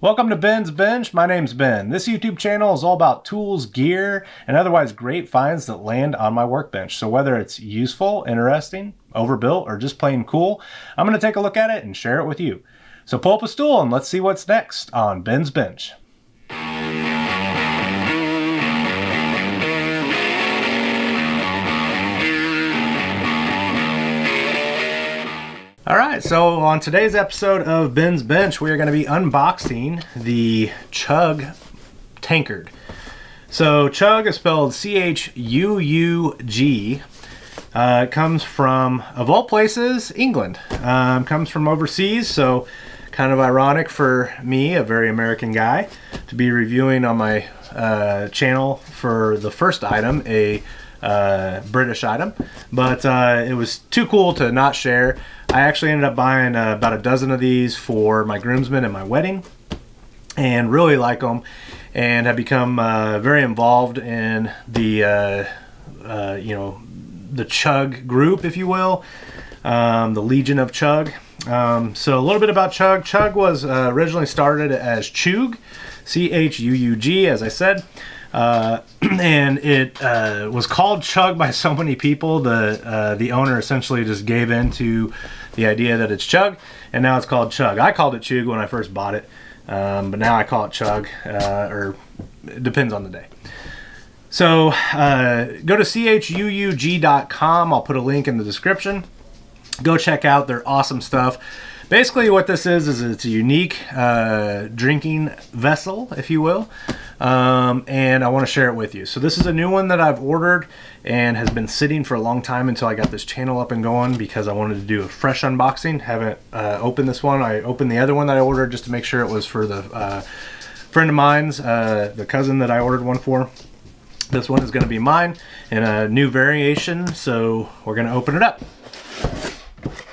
Welcome to Ben's Bench. My name's Ben. This YouTube channel is all about tools, gear, and otherwise great finds that land on my workbench. So whether it's useful, interesting, overbuilt, or just plain cool, I'm going to take a look at it and share it with you. So pull up a stool and let's see what's next on Ben's Bench. Alright, so on today's episode of Ben's Bench, we are going to be unboxing the Chuug Tankard. So Chuug is spelled C-H-U-U-G. It comes from, of all places, England. Comes from overseas, so kind of ironic for me, a very American guy, to be reviewing on my channel for the first item, a British item, but it was too cool to not share. I actually ended up buying about a dozen of these for my groomsmen and my wedding, and really like them, and have become very involved in the the Chuug group, if you will, the Legion of Chuug. So a little bit about Chuug. Chuug was originally started as Chuug, C-H-U-U-G, as I said. And it was called Chuug by so many people. The owner essentially just gave in to the idea that it's Chuug, and now it's called Chuug. I called it Chuug when I first bought it, but now I call it Chuug, or it depends on the day. So go to chuug.com. I'll put a link in the description. Go check out their awesome stuff. Basically what this is it's a unique drinking vessel, if you will, and I want to share it with you. So this is a new one that I've ordered and has been sitting for a long time until I got this channel up and going, because I wanted to do a fresh unboxing. Haven't opened this one. I opened the other one that I ordered just to make sure it was for the friend of mine's, the cousin that I ordered one for. This one is going to be mine in a new variation, so we're going to open it up.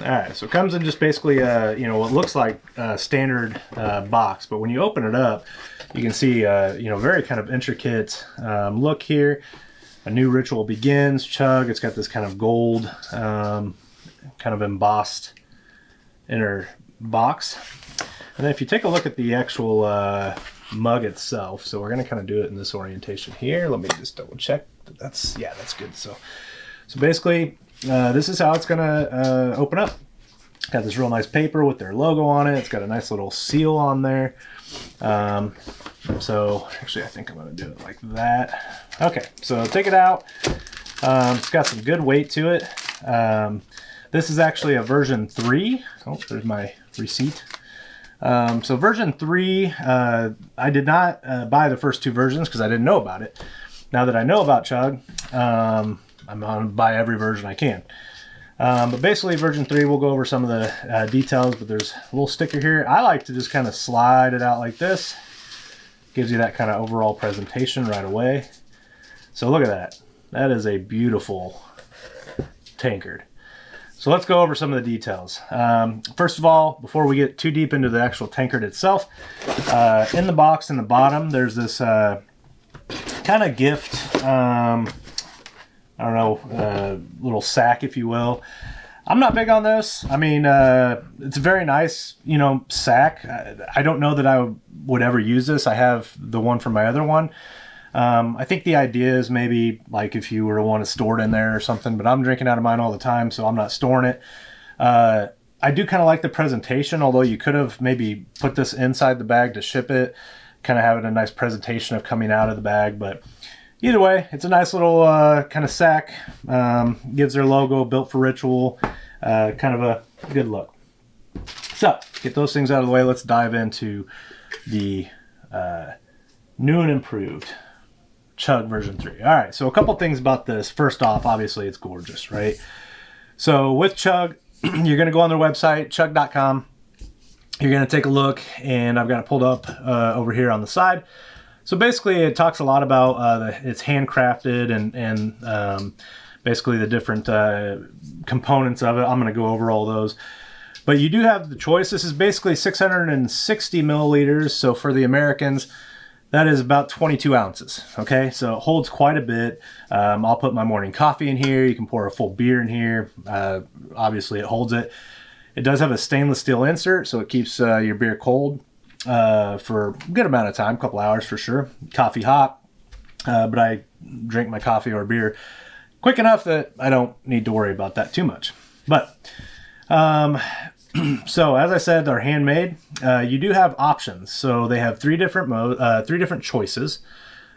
Alright, so it comes in just basically what looks like a standard box, but when you open it up, you can see very kind of intricate look here. A new ritual begins. Chuug. It's got this kind of gold, kind of embossed inner box. And then if you take a look at the actual mug itself, so we're going to kind of do it in this orientation here. Let me just double check. That's good. So basically, this is how it's going to open up. Got this real nice paper with their logo on it. It's got a nice little seal on there. So actually I think I'm going to do it like that. Okay, so take it out. It's got some good weight to it. This is actually a version 3. Oh, there's my receipt. So version 3, I did not buy the first two versions because I didn't know about it. Now that I know about Chuug, I'm going to buy every version I can. But basically version 3, we'll go over some of the details, but there's a little sticker here. I like to just kind of slide it out like this. Gives you that kind of overall presentation right away. So look at that. That is a beautiful tankard. So let's go over some of the details. First of all, before we get too deep into the actual tankard itself, in the box in the bottom, there's this kind of gift, little sack, if you will. I'm not big on this. I mean, it's a very nice, sack. I don't know that I would ever use this. I have the one from my other one. I think the idea is maybe like if you were to want to store it in there or something, but I'm drinking out of mine all the time, so I'm not storing it. I do kind of like the presentation, although you could have maybe put this inside the bag to ship it, kind of having a nice presentation of coming out of the bag, but either way, it's a nice little kind of sack. Gives their logo, built for ritual, kind of a good look. So, get those things out of the way. Let's dive into the new and improved Chuug version 3. All right, so a couple things about this. First off, obviously it's gorgeous, right? So with Chuug, you're going to go on their website, chuug.com. You're going to take a look, and I've got it pulled up over here on the side. So basically it talks a lot about it's handcrafted and basically the different components of it. I'm going to go over all those. But you do have the choice. This is basically 660 milliliters. So for the Americans, that is about 22 ounces. Okay, so it holds quite a bit. I'll put my morning coffee in here. You can pour a full beer in here. Obviously it holds it. It does have a stainless steel insert, so it keeps your beer cold. for a good amount of time, a couple hours for sure. Coffee hot, but I drink my coffee or beer quick enough that I don't need to worry about that too much. But so as I said, they're handmade. You do have options. So they have three different choices.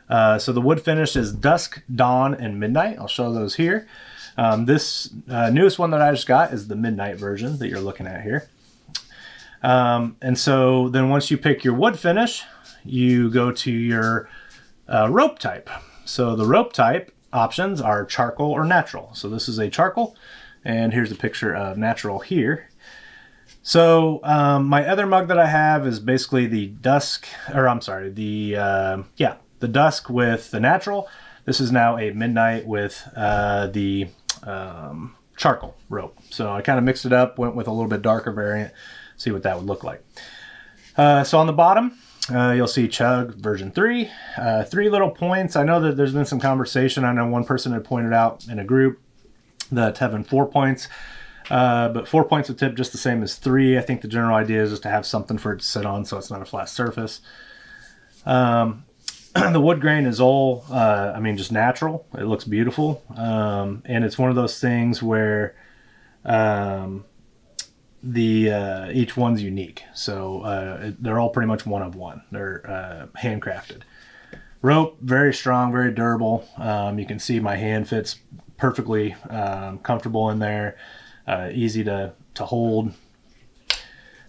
So the wood finish is Dusk, Dawn, and Midnight. I'll show those here. This newest one that I just got is the Midnight version that you're looking at here. And so then once you pick your wood finish, you go to your rope type. So the rope type options are charcoal or natural. So this is a charcoal, and here's a picture of natural here. So my other mug that I have is basically the dusk, or I'm sorry, the dusk with the natural. This is now a midnight with the charcoal rope. So I kind of mixed it up, went with a little bit darker variant, see what that would look like. So on the bottom, you'll see Chuug version 3, 3 little points. I know that there's been some conversation. I know one person had pointed out in a group that having 4 points, but 4 points would tip just the same as 3. I think the general idea is just to have something for it to sit on so it's not a flat surface. The wood grain is all, just natural. It looks beautiful. And it's one of those things where each one's unique. So they're all pretty much one of one. They're handcrafted. Rope, very strong, very durable. You can see my hand fits perfectly comfortable in there. Easy to hold.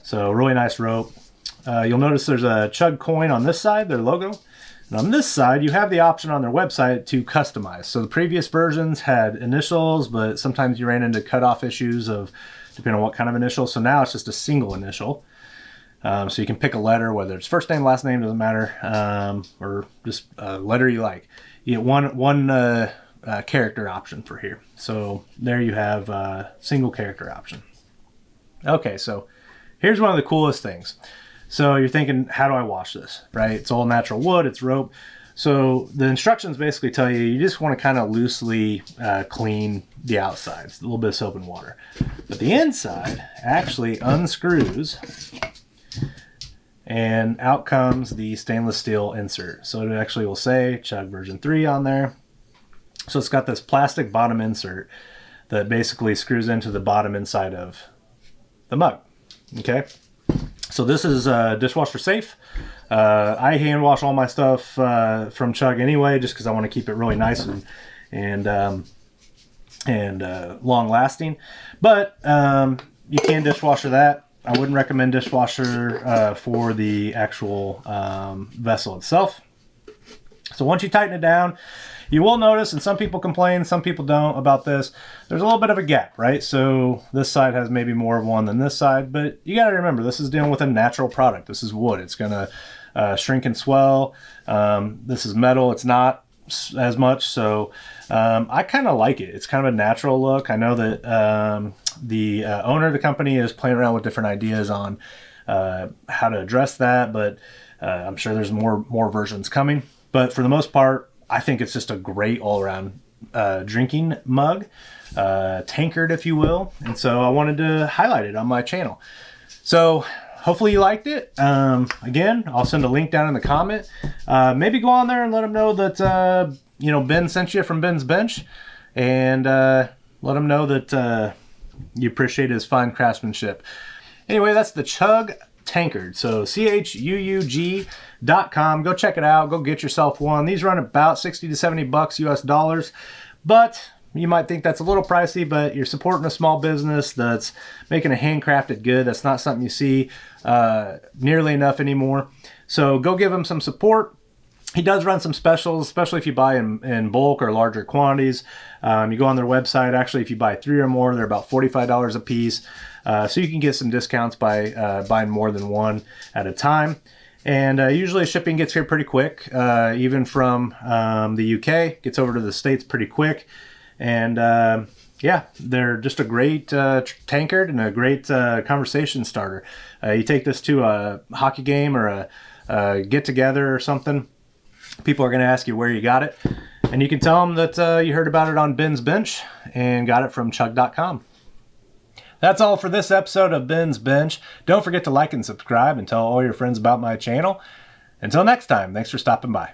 So really nice rope. You'll notice there's a Chuug coin on this side, their logo. And on this side, you have the option on their website to customize. So the previous versions had initials, but sometimes you ran into cutoff issues of depending on what kind of initial. So now it's just a single initial. So you can pick a letter, whether it's first name, last name, doesn't matter, or just a letter you like. You get one character option for here. So there you have a single character option. Okay, so here's one of the coolest things. So you're thinking, how do I wash this, right? It's all natural wood, it's rope. So the instructions basically tell you, you just want to kind of loosely clean the outsides, a little bit of soap and water. But the inside actually unscrews, and out comes the stainless steel insert. So it actually will say Chuug version 3 on there. So it's got this plastic bottom insert that basically screws into the bottom inside of the mug, okay? So this is dishwasher safe. I hand wash all my stuff from Chuug anyway, just because I want to keep it really nice and long lasting. But you can dishwasher that. I wouldn't recommend dishwasher for the actual vessel itself. So once you tighten it down, you will notice, and some people complain, some people don't about this, there's a little bit of a gap, right? So this side has maybe more of one than this side, but you got to remember, this is dealing with a natural product. This is wood. It's going to shrink and swell. This is metal. It's not as much, so I kind of like it. It's kind of a natural look. I know that the owner of the company is playing around with different ideas on how to address that, but I'm sure there's more versions coming. But for the most part, I think it's just a great all-around drinking mug, tankard, if you will. And so I wanted to highlight it on my channel. So hopefully you liked it. Again, I'll send a link down in the comment. Maybe go on there and let them know that Ben sent you from Ben's Bench, and let him know that you appreciate his fine craftsmanship. Anyway, that's the Chuug Tankard. So CHUUG.com. Go check it out. Go get yourself one. These run about 60 to 70 bucks US dollars, but you might think that's a little pricey, but you're supporting a small business that's making a handcrafted good. That's not something you see nearly enough anymore. So go give him some support. He does run some specials, especially if you buy in bulk or larger quantities. You go on their website. Actually, if you buy 3 or more, they're about $45 a piece. So you can get some discounts by buying more than one at a time. And usually shipping gets here pretty quick, even from the UK. Gets over to the States pretty quick. And yeah, they're just a great tankard and a great conversation starter. You take this to a hockey game or a get-together or something. People are going to ask you where you got it. And you can tell them that you heard about it on Ben's Bench and got it from Chuug.com. That's all for this episode of Ben's Bench. Don't forget to like and subscribe and tell all your friends about my channel. Until next time, thanks for stopping by.